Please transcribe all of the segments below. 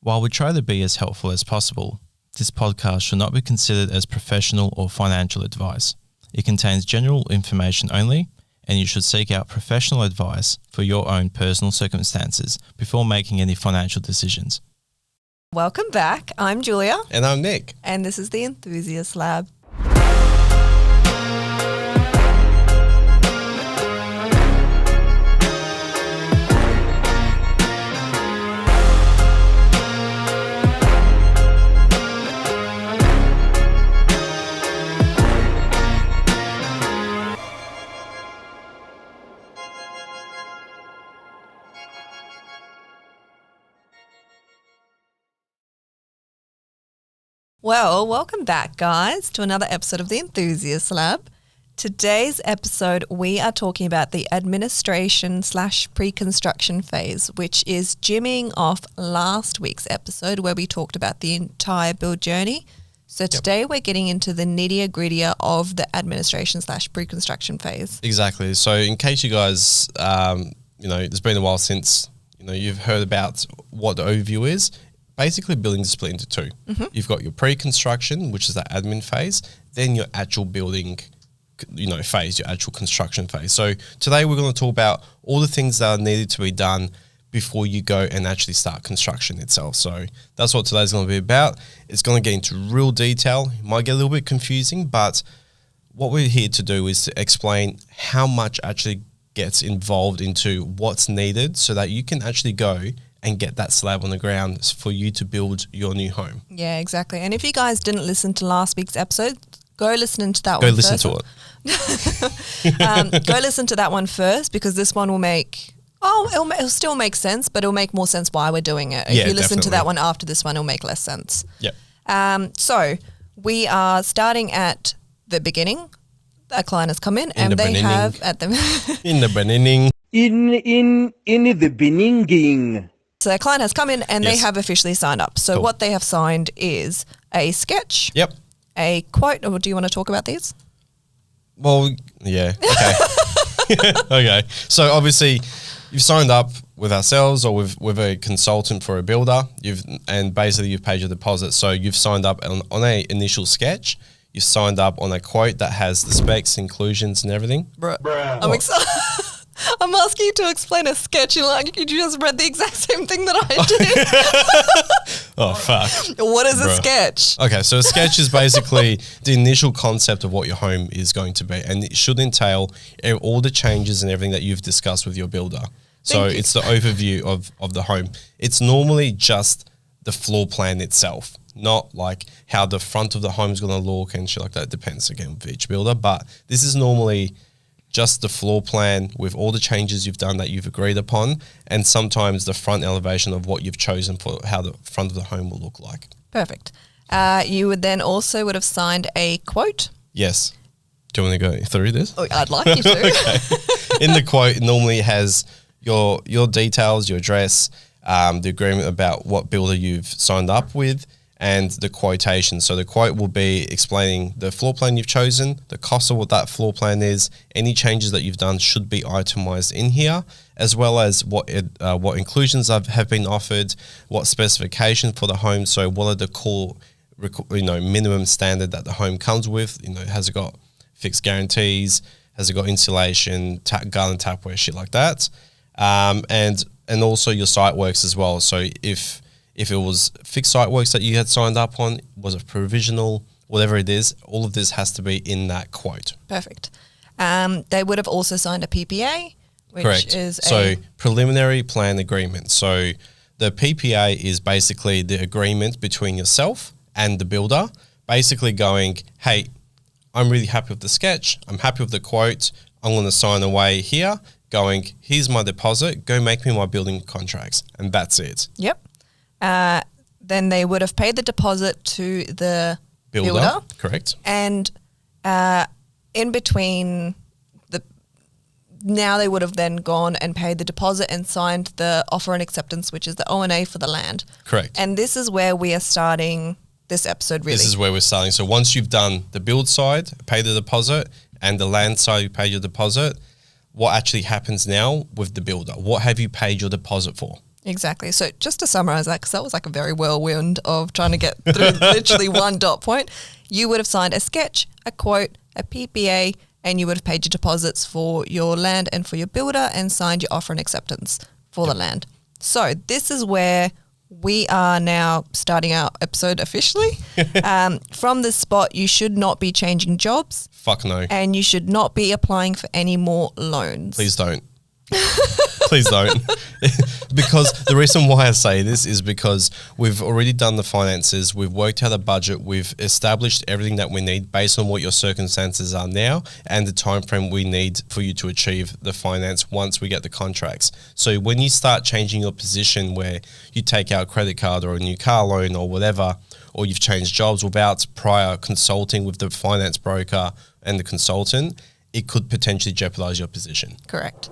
While we try to be as helpful as possible, this podcast should not be considered as professional or financial advice. It contains general information only, and you should seek out professional advice for your own personal circumstances before making any financial decisions. Welcome back. I'm Julia. And I'm Nick. And this is the Enthusiast Lab. Well, welcome back, guys, to another episode of the Enthusiast Lab. Today's episode, we are talking about the administration/pre-construction phase, which is jimming off last week's episode where we talked about the entire build journey. So today we're getting into the nitty-gritty of the administration/pre-construction phase. Exactly. So in case you guys, it's been a while since, you've heard about what the overview is. Basically, buildings are split into two. Mm-hmm. You've got your pre-construction, which is the admin phase, then your actual building, phase, your actual construction phase. So today we're going to talk about all the things that are needed to be done before you go and actually start construction itself. So that's what today's going to be about. It's going to get into real detail. It might get a little bit confusing, but what we're here to do is to explain how much actually gets involved into what's needed so that you can actually go and get that slab on the ground for you to build your new home. Yeah, exactly. And if you guys didn't listen to last week's episode, go listen to that one first. Go listen to it. Go listen to that one first, because this one will it'll still make sense, but it'll make more sense why we're doing it. If you listen to that one after this one, it'll make less sense. Yeah. So we are starting at the beginning. A client has come in and they have at the in the beginning. In the beginning. So a client has come in and they have officially signed up. So what they have signed is a sketch, a quote. Or do you want to talk about these? Well, yeah. Okay. Okay. So obviously you've signed up with ourselves or with a consultant for a builder. You've paid your deposit. So you've signed up on a initial sketch. You've signed up on a quote that has the specs, inclusions and everything. Bruh. I'm excited. I'm asking you to explain a sketch. You just read the exact same thing that I did. Oh, fuck. What is a sketch? Okay, so a sketch is basically the initial concept of what your home is going to be, and it should entail all the changes and everything that you've discussed with your builder. So it's the overview of the home. It's normally just the floor plan itself, not like how the front of the home is going to look and shit like that. It depends, again, with each builder, but this is normally just the floor plan with all the changes you've done that you've agreed upon, and sometimes the front elevation of what you've chosen for how the front of the home will look like. Perfect. You would then also would have signed a quote. Yes. Do you want to go through this? Oh, I'd like you to. Okay. In the quote, it normally has your details, your address, the agreement about what builder you've signed up with, and the quotation. So the quote will be explaining the floor plan you've chosen, the cost of what that floor plan is, any changes that you've done should be itemized in here, as well as what inclusions have been offered, what specification for the home. So what are the core, minimum standard that the home comes with? Has it got fixed guarantees? Has it got insulation, garden tapware, shit like that? And also your site works as well. So if it was fixed site works that you had signed up on, was it provisional, whatever it is, all of this has to be in that quote. Perfect. They would have also signed a PPA, which Correct. is preliminary plan agreement. So the PPA is basically the agreement between yourself and the builder, basically going, hey, I'm really happy with the sketch. I'm happy with the quote. I'm going to sign away here, going, here's my deposit. Go make me my building contracts. And that's it. Yep. Then they would have paid the deposit to the builder. Correct. And in between, now they would have then gone and paid the deposit and signed the offer and acceptance, which is the O&A for the land. Correct. And this is where we are starting this episode, really. This is where we're starting. So once you've done the build side, pay the deposit, and the land side, you pay your deposit, what actually happens now with the builder? What have you paid your deposit for? Exactly. So just to summarize that, because that was like a very whirlwind of trying to get through literally one dot point, you would have signed a sketch, a quote, a PPA, and you would have paid your deposits for your land and for your builder and signed your offer and acceptance for the land. So this is where we are now starting our episode officially. From this spot, you should not be changing jobs. Fuck no. And you should not be applying for any more loans. Please don't. Please don't. Because the reason why I say this is because we've already done the finances, we've worked out a budget, we've established everything that we need based on what your circumstances are now and the time frame we need for you to achieve the finance once we get the contracts. So when you start changing your position where you take out a credit card or a new car loan or whatever, or you've changed jobs without prior consulting with the finance broker and the consultant, it could potentially jeopardize your position. Correct.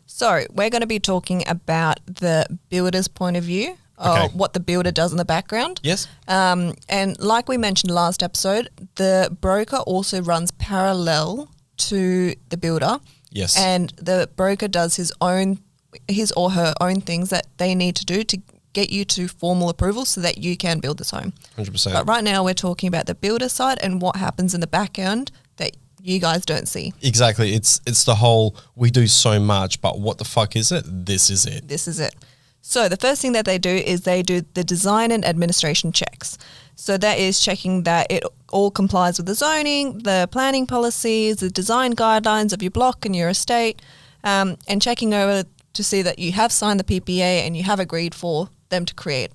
So we're going to be talking about the builder's point of view of what the builder does in the background. Yes. And like we mentioned last episode, the broker also runs parallel to the builder. Yes. And the broker does his or her own things that they need to do to get you to formal approval so that you can build this home. 100%. But right now we're talking about the builder side and what happens in the back end that you guys don't see. Exactly. It's the whole, we do so much, but what the fuck is it? This is it. This is it. So the first thing that they do is they do the design and administration checks. So that is checking that it all complies with the zoning, the planning policies, the design guidelines of your block and your estate, and checking over to see that you have signed the PPA and you have agreed for them to create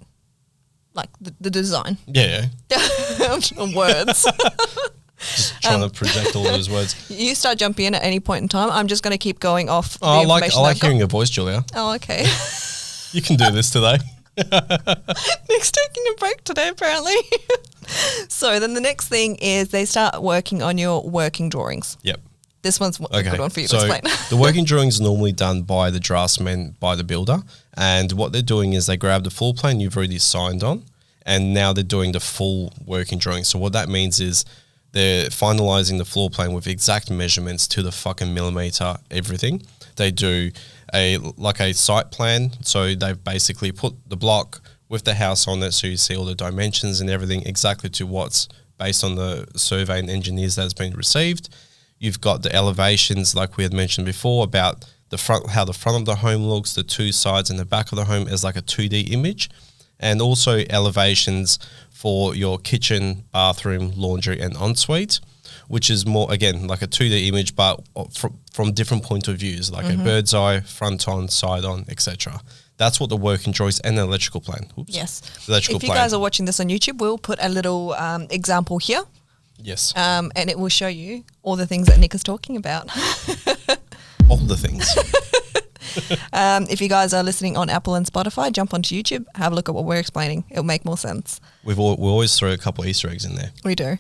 like the design. Yeah. Words. Just trying to project all those words. You start jumping in at any point in time. I'm just going to keep going off the I information like hearing your voice, Julia. Oh, okay. You can do this today. Nick's taking a break today, apparently. So then the next thing is they start working on your working drawings. Yep. This one's a good one for you to explain. The working drawing is normally done by the draftsman, by the builder. And what they're doing is they grab the floor plan you've already signed on, and now they're doing the full working drawing. So what that means is they're finalizing the floor plan with exact measurements to the fucking millimeter, everything. They do a site plan. So they've basically put the block with the house on it. So you see all the dimensions and everything exactly to what's based on the survey and engineers that's been received. You've got the elevations, like we had mentioned before, about the front, how the front of the home looks, the two sides and the back of the home as like a 2D image. And also elevations for your kitchen, bathroom, laundry and ensuite, which is more, again, like a 2D image, but from different point of views, like a bird's eye, front on, side on, etc. That's what the working drawings and the electrical plan. Oops. Yes. Electrical if you plan. guys are watching this on YouTube, we'll put a little example here. Yes. And it will show you all the things that Nick is talking about. All the things. If you guys are listening on Apple and Spotify, jump onto YouTube, have a look at what we're explaining. It'll make more sense. We always throw a couple of Easter eggs in there. We do.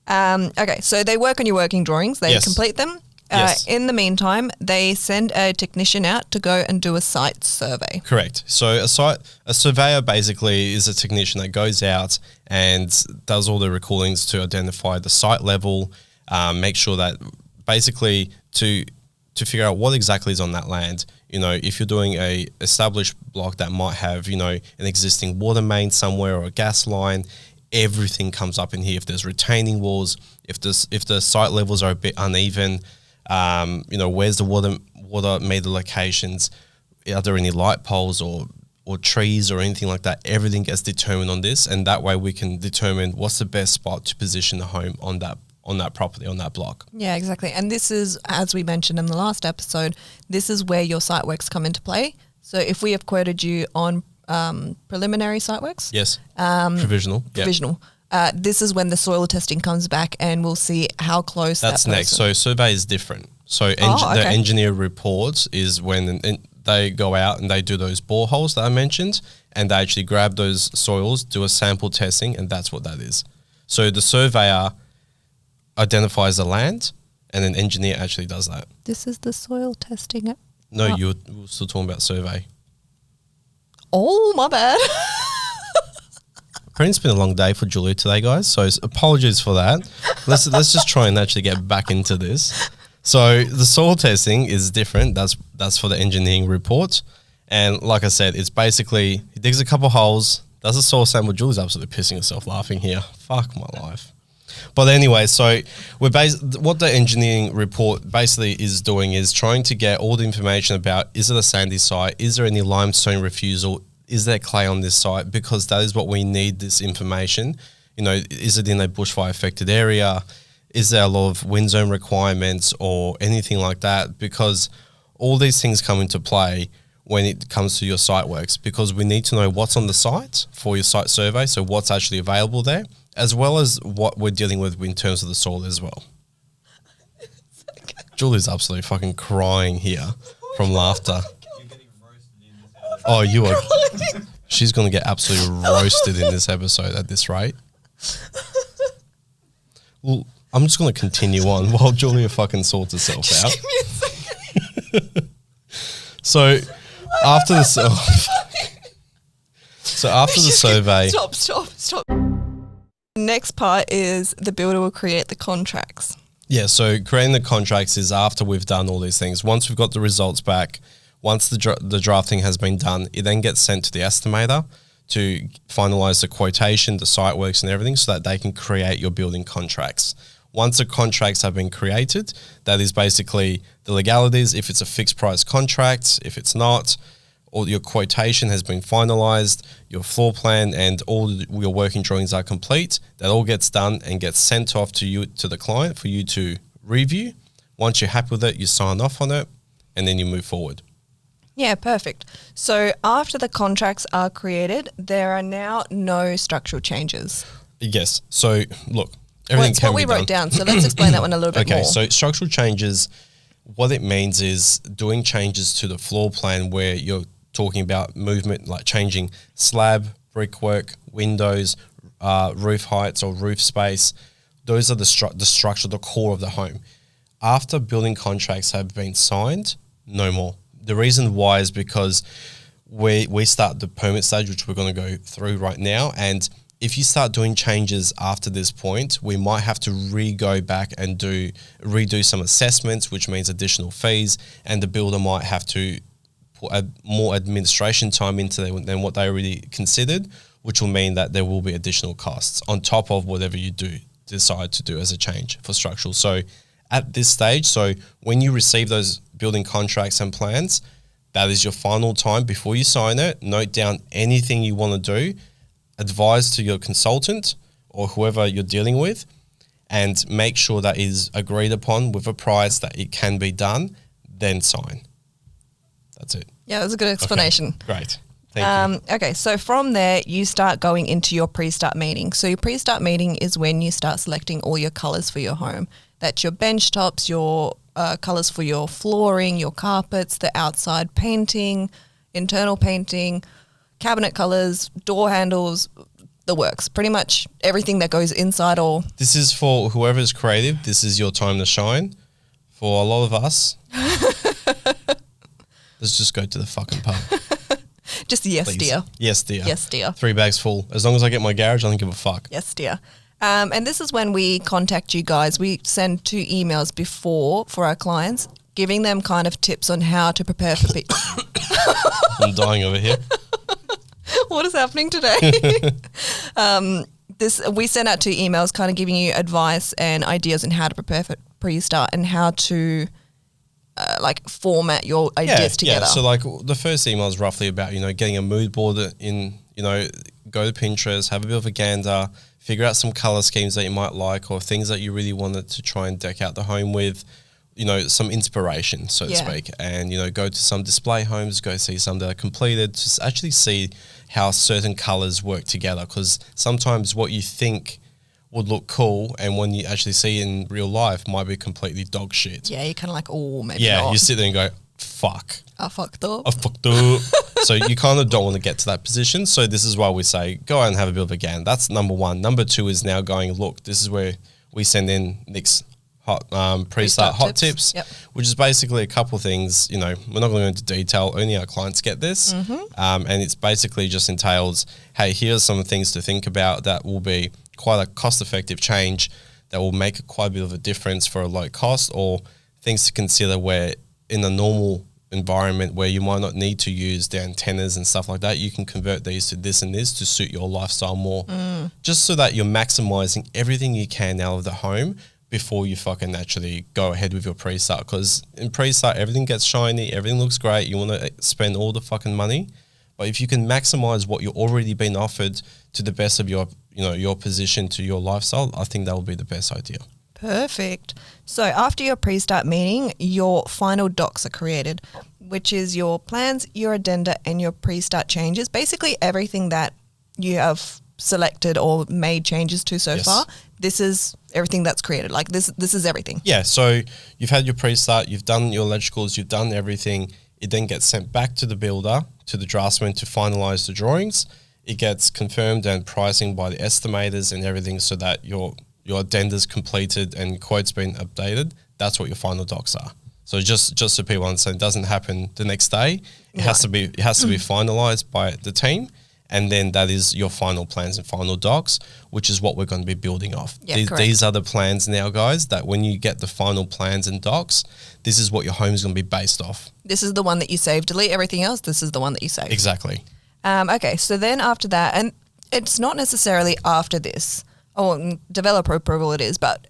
Okay, so they work on your working drawings. They complete them. Yes. In the meantime, they send a technician out to go and do a site survey. Correct. So a surveyor basically is a technician that goes out and does all the recordings to identify the site level, make sure that basically to figure out what exactly is on that land. You know, if you're doing a established block that might have, you know, an existing water main somewhere or a gas line, everything comes up in here. If there's retaining walls, if the site levels are a bit uneven, you know, where's the water meter locations? Are there any light poles or trees or anything like that? Everything gets determined on this, and that way we can determine what's the best spot to position the home on that property, on that block. Yeah, exactly. And this is, as we mentioned in the last episode, this is where your site works come into play. So if we have quoted you on preliminary site works. Yes. Provisional. Provisional. Yep. This is when the soil testing comes back and we'll see how close that's that next. So survey is different. So the engineer reports is when they go out and they do those boreholes that I mentioned, and they actually grab those soils, do a sample testing, and that's what that is. So the surveyor identifies the land, and an engineer actually does that. This is the soil testing. No, you were still talking about survey. Oh, my bad. Apparently it's been a long day for Julia today, guys, so apologies for that. Let's just try and actually get back into this. So the soil testing is different. That's for the engineering report. And like I said, it's basically, he digs a couple holes, does a soil sample. Julie's absolutely pissing herself laughing here. Fuck my life. But anyway, so what the engineering report basically is doing is trying to get all the information about, is it a sandy site? Is there any limestone refusal? Is there clay on this site? Because that is what we need, this information. You know, is it in a bushfire affected area? Is there a lot of wind zone requirements or anything like that? Because all these things come into play when it comes to your site works, because we need to know what's on the site for your site survey, so what's actually available there, as well as what we're dealing with in terms of the soil as well. Julie's absolutely fucking crying here from laughter. Oh, you are. She's going to get absolutely roasted in this episode at this rate. Well, I'm just going to continue on while Julia fucking sorts herself out. Give me a second. So after the survey, Stop. Next part is the builder will create the contracts. yeah. So creating the contracts is after we've done all these things. Once we've got the results back, once the drafting has been done, it then gets sent to the estimator to finalize the quotation, the site works, and everything, so that they can create your building contracts. Once the contracts have been created, that is basically the legalities. If it's a fixed price contract, if it's not, or your quotation has been finalized, your floor plan and all your working drawings are complete, that all gets done and gets sent off to you, to the client, for you to review. Once you're happy with it, you sign off on it, and then you move forward. Yeah, perfect. So after the contracts are created, there are now no structural changes. Yes. So look, everything That's can what we be wrote done. down. So let's explain that one a little bit more. Okay, so structural changes, what it means is doing changes to the floor plan where you're talking about movement, like changing slab, brickwork, windows, roof heights or roof space. Those are the structure, the core of the home. After building contracts have been signed, no more. The reason why is because we start the permit stage, which we're going to go through right now. And if you start doing changes after this point, we might have to go back and redo some assessments, which means additional fees, and the builder might have to put more administration time into it than what they already considered, which will mean that there will be additional costs on top of whatever you decide to do as a change for structural. So at this stage, so when you receive those building contracts and plans, that is your final time before you sign it. Note down anything you want to do, advise to your consultant or whoever you're dealing with, and make sure that is agreed upon with a price that it can be done, then sign. That's it. Yeah, that was a good explanation. Okay, great. Thank you. Okay, so from there, you start going into your pre-start meeting. So your pre-start meeting is when you start selecting all your colours for your home. That's your bench tops, your colours for your flooring, your carpets, the outside painting, internal painting, cabinet colours, door handles, the works. Pretty much everything that goes inside or... This is for whoever's creative. This is your time to shine. For a lot of us, let's just go to the fucking pub. Just yes, Please. dear. Yes, dear. Yes, dear. 3 bags full. As long as I get my garage, I don't give a fuck. Yes, dear. And this is when we contact you guys. We send 2 emails before for our clients, giving them kind of tips on how to prepare for people. I'm dying over here. What is happening today? We send out 2 emails kind of giving you advice and ideas on how to prepare for pre-start and how to format your ideas together. Yeah, so like the first email is roughly about, getting a mood board in, go to Pinterest, have a bit of a gander, figure out some color schemes that you might like or things that you really wanted to try and deck out the home with, some inspiration, so to speak. And, go to some display homes, go see some that are completed, just actually see how certain colors work together. Because sometimes what you think would look cool and when you actually see it in real life might be completely dog shit. Yeah, you're kind of like, oh, maybe Yeah, not. you sit there and go, fuck. I fucked up. I fucked up. So you kind of don't want to get to that position. So this is why we say, go out and have a bit of a gan. That's number 1. Number 2 is now going, look, this is where we send in Nick's pre-start hot tips, which is basically a couple of things. We're not going to go into detail. Only our clients get this. And it's basically just entails, hey, here's some things to think about that will be quite a cost-effective change that will make quite a bit of a difference for a low cost, or things to consider where in a normal environment where you might not need to use the antennas and stuff like that, you can convert these to this and this to suit your lifestyle more. Just so that you're maximizing everything you can out of the home before you fucking actually go ahead with your pre-start. Because in pre-start, everything gets shiny, everything looks great. You want to spend all the fucking money. But if you can maximize what you're already being offered to the best of your, your position to your lifestyle, I think that will be the best idea. Perfect. So after your pre-start meeting, your final docs are created, which is your plans, your addenda, and your pre-start changes. Basically everything that you have selected or made changes to so far. This is everything that's created. Like this is everything. Yeah. So you've had your pre-start, you've done your electricals, you've done everything. It then gets sent back to the builder, to the draftsman to finalize the drawings. It gets confirmed and pricing by the estimators and everything so that your addenda's completed and quote's been updated. That's what your final docs are. So just so people understand, it doesn't happen the next day. It has to be finalized by the team, and then that is your final plans and final docs, which is what we're going to be building off. Yeah, these are the plans now, guys, that when you get the final plans and docs, this is what your home is going to be based off. This is the one that you save. Delete everything else. This is the one that you save. Exactly. Okay, so then after that, and it's not necessarily after this, developer approval it is, but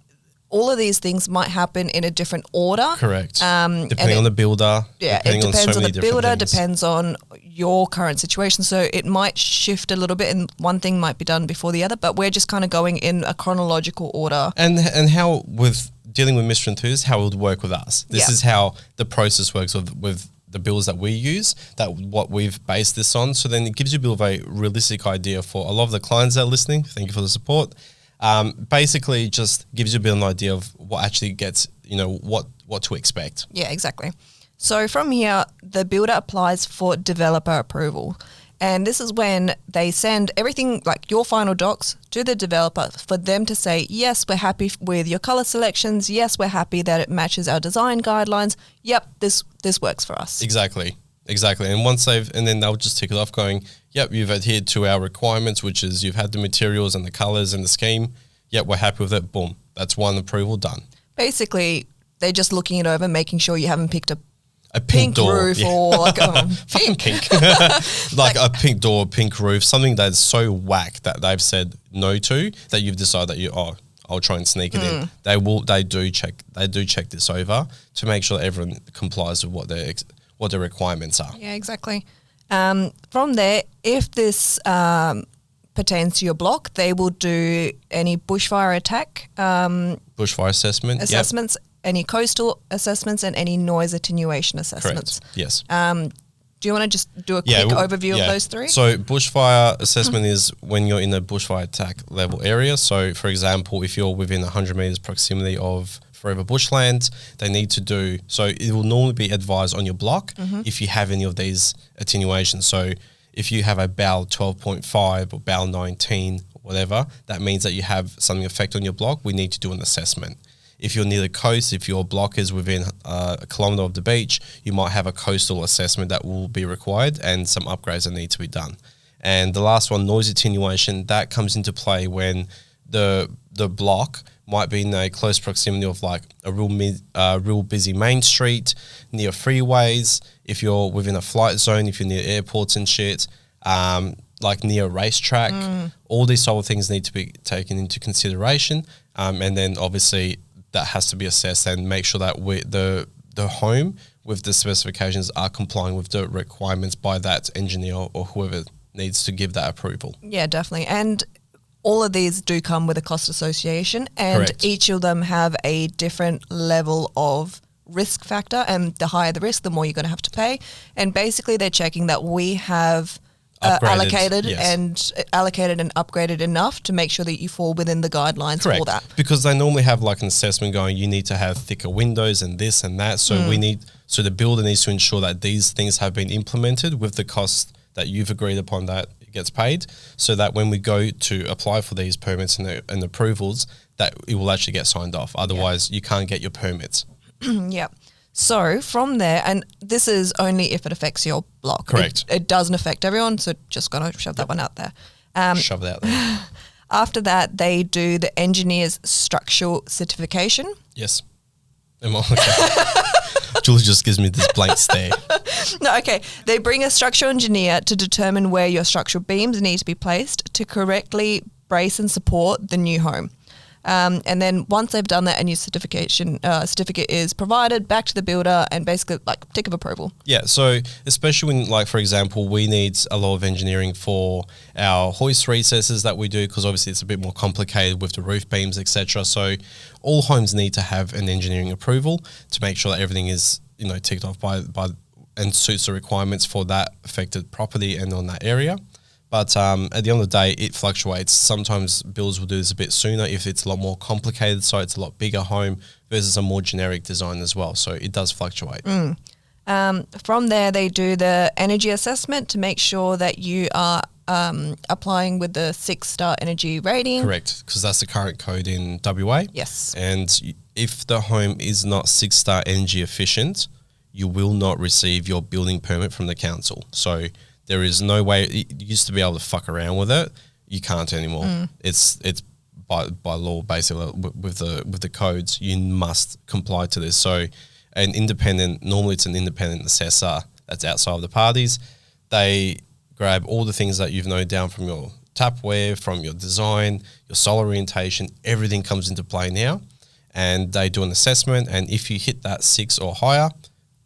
all of these things might happen in a different order. Correct. Depending on the builder. Yeah, it depends on the builder, depends on your current situation. So it might shift a little bit and one thing might be done before the other, but we're just kind of going in a chronological order. And how with dealing with Mr. Enthusiast, how it would work with us. This is how the process works with the builds that we use, that what we've based this on. So then it gives you a bit of a realistic idea for a lot of the clients that are listening. Thank you for the support. Basically just gives you a bit of an idea of what actually gets, what to expect. Yeah, exactly. So from here, the builder applies for developer approval. And this is when they send everything, like your final docs, to the developer for them to say, yes, we're happy with your color selections. Yes, we're happy that it matches our design guidelines. Yep, this works for us. Exactly. And then they'll just tick it off going, yep, you've adhered to our requirements, which is you've had the materials and the colors and the scheme. Yep, we're happy with it. Boom. That's one approval done. Basically, they're just looking it over, making sure you haven't picked a pink door, roof or like a pink. like a pink door, pink roof, something that's so whack that they've said no to, that you've decided that I'll try and sneak it in. They do check this over to make sure that everyone complies with what their requirements are. Yeah, exactly. From there, if this pertains to your block, they will do any bushfire attack. Bushfire assessments. Any coastal assessments and any noise attenuation assessments. Correct. Yes. Do you want to just do a quick overview of those three? So bushfire assessment is when you're in a bushfire attack level area. So for example, if you're within 100 meters proximity of forever bushland, they need to do, so it will normally be advised on your block if you have any of these attenuations. So if you have a BAL 12.5 or BAL 19 or whatever, that means that you have something affect on your block. We need to do an assessment. If you're near the coast, if your block is within a kilometre of the beach, you might have a coastal assessment that will be required and some upgrades that need to be done. And the last one, noise attenuation, that comes into play when the block might be in a close proximity of like a real busy main street, near freeways, if you're within a flight zone, if you're near airports and shit, like near a racetrack, all these sort of things need to be taken into consideration. And then obviously that has to be assessed and make sure that the home with the specifications are complying with the requirements by that engineer or whoever needs to give that approval. Yeah, definitely. And all of these do come with a cost association, and Correct. each of them have a different level of risk factor, and the higher the risk, the more you're going to have to pay. And basically they're checking that we have allocated and upgraded enough to make sure that you fall within the guidelines for that. Because they normally have like an assessment going, you need to have thicker windows and this and that. So the builder needs to ensure that these things have been implemented with the cost that you've agreed upon, that it gets paid, so that when we go to apply for these permits and approvals, that it will actually get signed off. Otherwise you can't get your permits. Yeah. So from there, and this is only if it affects your block. Correct. It doesn't affect everyone, so just going to shove that one out there. Shove it out there. After that, they do the engineer's structural certification. Yes. Okay. Julie just gives me this blank stare. No, okay. They bring a structural engineer to determine where your structural beams need to be placed to correctly brace and support the new home. And then once they've done that, a new certificate is provided back to the builder and basically like tick of approval. Yeah, so especially when, like, for example, we need a lot of engineering for our hoist recesses that we do, because obviously it's a bit more complicated with the roof beams, etc. So all homes need to have an engineering approval to make sure that everything is, ticked off by and suits the requirements for that affected property and on that area. But at the end of the day, it fluctuates. Sometimes builders will do this a bit sooner if it's a lot more complicated, so it's a lot bigger home versus a more generic design as well. So it does fluctuate. From there, they do the energy assessment to make sure that you are applying with the 6-star energy rating. Correct, because that's the current code in WA. Yes. And if the home is not 6-star energy efficient, you will not receive your building permit from the council. So there is no way. You used to be able to fuck around with it. You can't anymore. It's by law, basically, with the codes. You must comply to this. So normally it's an independent assessor that's outside of the parties. They grab all the things that you've noted down from your tapware, from your design, your solar orientation. Everything comes into play now, and they do an assessment. And if you hit that 6 or higher,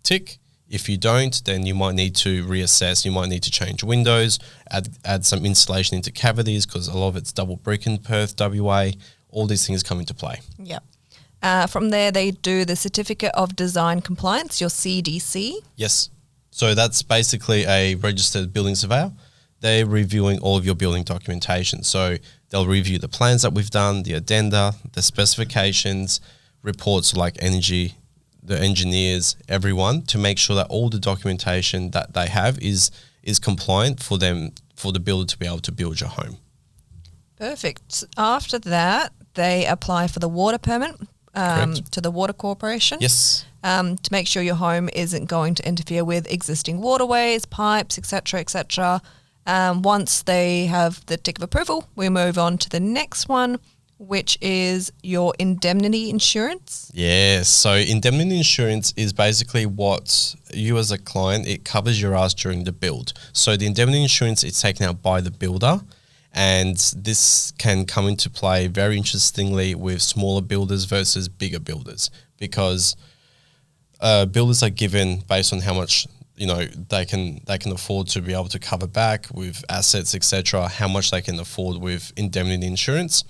tick. If you don't, then you might need to reassess. You might need to change windows, add some insulation into cavities, because a lot of it's double brick in Perth, WA. All these things come into play. Yep. From there, they do the Certificate of Design Compliance, your CDC. Yes. So that's basically a registered building surveyor. They're reviewing all of your building documentation. So they'll review the plans that we've done, the addenda, the specifications, reports like energy, the engineers, everyone, to make sure that all the documentation that they have is compliant for the builder to be able to build your home. Perfect. After that, they apply for the water permit to the Water Corporation. Yes. To make sure your home isn't going to interfere with existing waterways, pipes, etc., etc. Once they have the tick of approval, we move on to the next one, which is your indemnity insurance. Yes. So indemnity insurance is basically what you as a client, it covers your ass during the build. So the indemnity insurance is taken out by the builder, and this can come into play very interestingly with smaller builders versus bigger builders, because builders are given based on how much they can afford to be able to cover back with assets, etc., how much they can afford with indemnity insurance.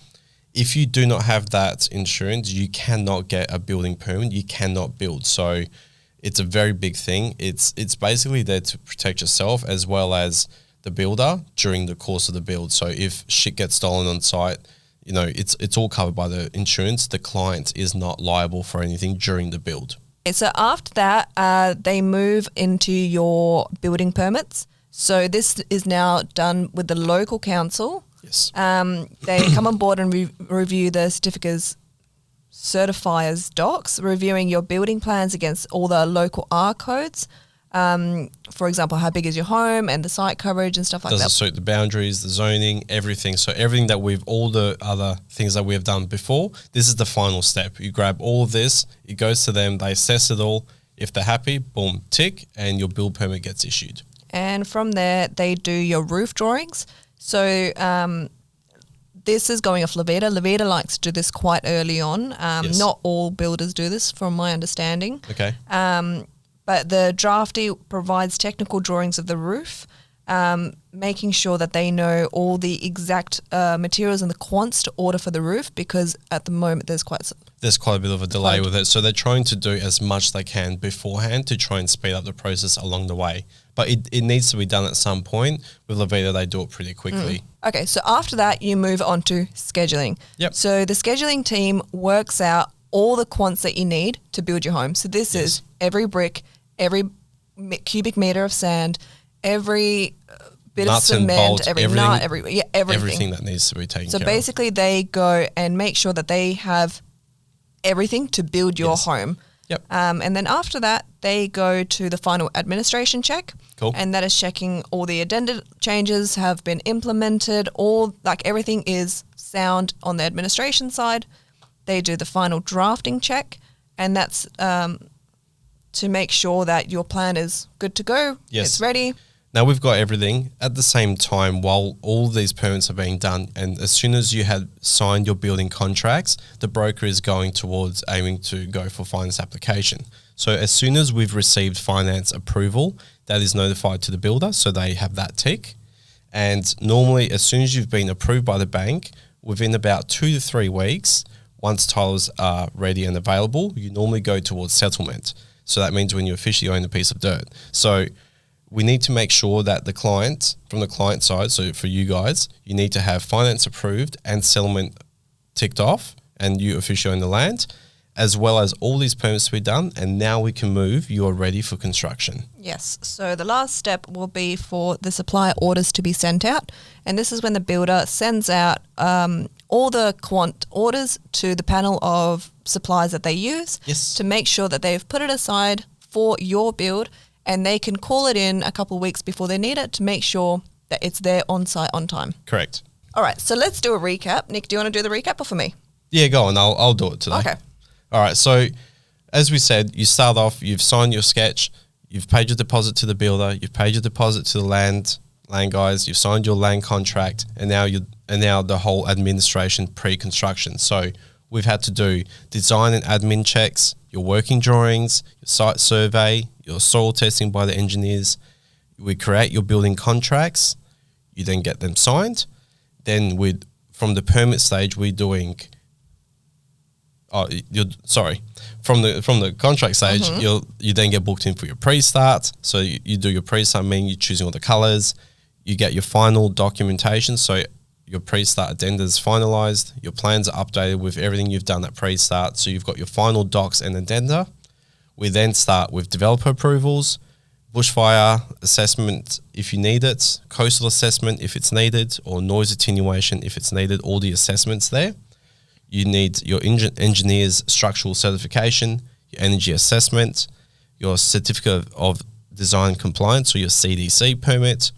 If you do not have that insurance, you cannot get a building permit. You cannot build. So it's a very big thing. It's basically there to protect yourself as well as the builder during the course of the build. So if shit gets stolen on site, it's all covered by the insurance. The client is not liable for anything during the build. So after that, they move into your building permits. So this is now done with the local council. Yes. They come on board and review the certifiers docs, reviewing your building plans against all the local R codes. For example, how big is your home and the site coverage and stuff like that. Does it suit the boundaries, the zoning, everything? So everything that all the other things that we have done before, this is the final step. You grab all of this, it goes to them, they assess it all. If they're happy, boom, tick, and your build permit gets issued. And from there, they do your roof drawings. So this is going off Levita. Levita likes to do this quite early on. Yes. Not all builders do this, from my understanding. Okay. But the draftee provides technical drawings of the roof, making sure that they know all the exact materials and the quants to order for the roof, because at the moment there's quite a bit of a delay with it. So they're trying to do as much as they can beforehand to try and speed up the process along the way. But it needs to be done at some point. With Levita, they do it pretty quickly. Okay, so after that, you move on to scheduling. Yep. So the scheduling team works out all the quants that you need to build your home. So this is every brick, every cubic meter of sand, every bit Nuts of and cement, bolts, every everything, nut, everything. Everything that needs to be taken care of. So basically they go and make sure that they have everything to build your home. Yep. And then after that, they go to the final administration check. Cool. And that is checking all the addenda changes have been implemented, everything is sound on the administration side. They do the final drafting check, and that's to make sure that your plan is good to go. Yes. It's ready. Now we've got everything at the same time while all these permits are being done. And as soon as you had signed your building contracts, the broker is going towards aiming to go for finance application. So as soon as we've received finance approval, that is notified to the builder. So they have that tick. And normally as soon as you've been approved by the bank, within about 2 to 3 weeks, once titles are ready and available, you normally go towards settlement. So that means when you officially own a piece of dirt. So we need to make sure that the client, from the client side, so for you guys, you need to have finance approved and settlement ticked off and you officially own the land, as well as all these permits to be done. And now we can move, you are ready for construction. Yes. So the last step will be for the supplier orders to be sent out. And this is when the builder sends out all the quant orders to the panel of suppliers that they use to make sure that they've put it aside for your build, and they can call it in a couple of weeks before they need it to make sure that it's there on site on time. Correct. All right, so let's do a recap. Nick, do you want to do the recap or for me? Yeah, go on. I'll do it today. Okay. All right. So as we said, you start off, you've signed your sketch, you've paid your deposit to the builder, you've paid your deposit to the land guys, you've signed your land contract, and now the whole administration pre-construction. So we've had to do design and admin checks, your working drawings, your site survey, your soil testing by the engineers. We create your building contracts. You then get them signed. Then from the permit stage, we're doing. From the contract stage, you then get booked in for your pre-start. So you do your pre-start, meaning you're choosing all the colors. You get your final documentation. So your pre-start addenda is finalized. Your plans are updated with everything you've done at pre-start. So you've got your final docs and addenda. We then start with developer approvals, bushfire assessment if you need it, coastal assessment if it's needed, or noise attenuation if it's needed, all the assessments there. You need your engineer's structural certification, your energy assessment, your certificate of design compliance, or your CDC permit.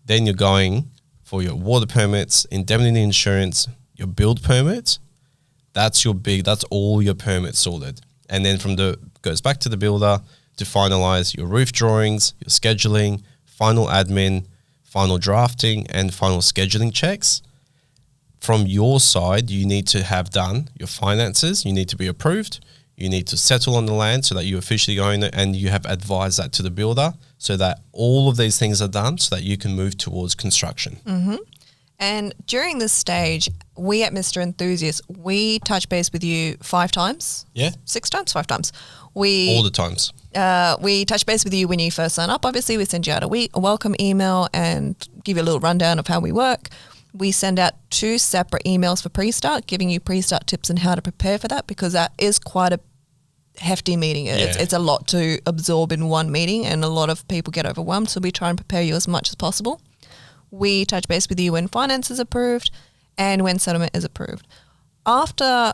Then you're going for your water permits, indemnity insurance, your build permit. That's all your permits sorted. And then goes back to the builder to finalize your roof drawings, your scheduling, final admin, final drafting, and final scheduling checks. From your side, you need to have done your finances. You need to be approved. You need to settle on the land so that you officially own it, and you have advised that to the builder so that all of these things are done so that you can move towards construction. Mm-hmm. And during this stage, we at Mr. Enthusiast, we touch base with you 5 times? Yeah. 6 times? 5 times. All the times. We touch base with you when you first sign up. Obviously, we send you out a welcome email and give you a little rundown of how we work. We send out 2 separate emails for pre-start, giving you pre-start tips on how to prepare for that, because that is quite a hefty meeting. It's a lot to absorb in one meeting, and a lot of people get overwhelmed. So we try and prepare you as much as possible. We touch base with you when finance is approved and when settlement is approved. After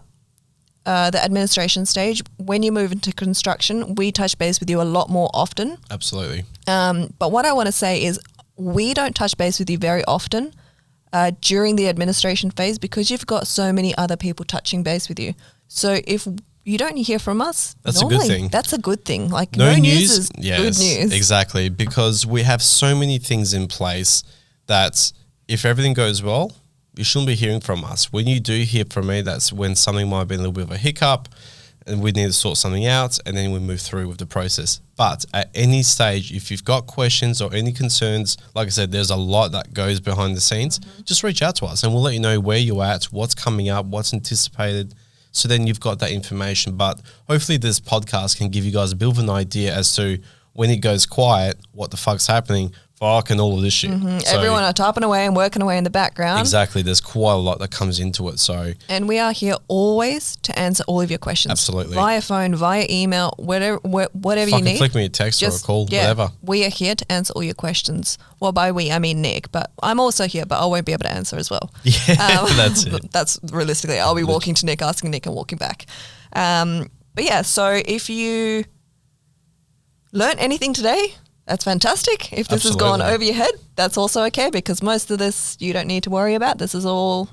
the administration stage, when you move into construction, we touch base with you a lot more often. Absolutely. But what I want to say is we don't touch base with you very often during the administration phase, because you've got so many other people touching base with you. So if you don't hear from us, that's a good thing. That's a good thing. Like no news is good news. Exactly, because we have so many things in place that if everything goes well, you shouldn't be hearing from us. When you do hear from me, that's when something might be a little bit of a hiccup and we need to sort something out, and then we move through with the process. But at any stage, if you've got questions or any concerns, like I said, there's a lot that goes behind the scenes. Just reach out to us and we'll let you know where you're at, what's coming up, what's anticipated. So then you've got that information. But hopefully this podcast can give you guys a bit of an idea as to when it goes quiet, what the fuck's happening, and all of this shit. So everyone are typing away and working away in the background. Exactly. There's quite a lot that comes into it. And we are here always to answer all of your questions. Absolutely. Via phone, via email, whatever you need. Flick me a text or a call, whatever. We are here to answer all your questions. Well, by we, I mean Nick, but I'm also here, but I won't be able to answer as well. Yeah, that's it. That's realistically, I'll be walking to Nick, asking Nick, and walking back. But yeah, so if you learnt anything today, that's fantastic. If this has gone over your head, that's also okay, because most of this you don't need to worry about. This is all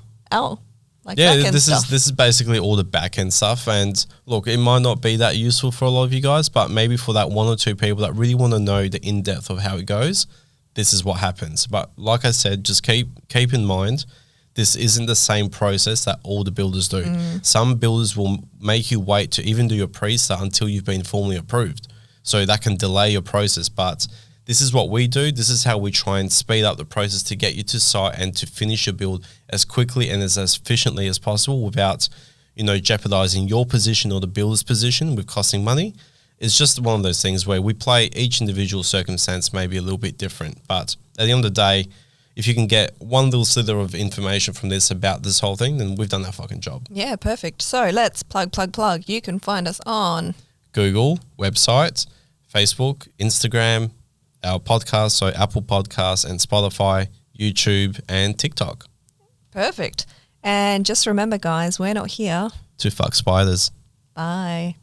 like Yeah, back-end stuff. this is basically all the back end stuff. And look, it might not be that useful for a lot of you guys, but maybe for that one or two people that really want to know the in depth of how it goes, this is what happens. But like I said, just keep in mind, this isn't the same process that all the builders do. Some builders will make you wait to even do your pre-start until you've been formally approved. So that can delay your process. But this is what we do. This is how we try and speed up the process to get you to site and to finish your build as quickly and as efficiently as possible without, jeopardizing your position or the builder's position with costing money. It's just one of those things where we play each individual circumstance maybe a little bit different. But at the end of the day, if you can get one little slither of information from this about this whole thing, then we've done our fucking job. Yeah, perfect. So let's plug. You can find us on Google, website, Facebook, Instagram, our podcast, so Apple Podcasts and Spotify, YouTube and TikTok. Perfect. And just remember, guys, we're not here To fuck spiders. Bye.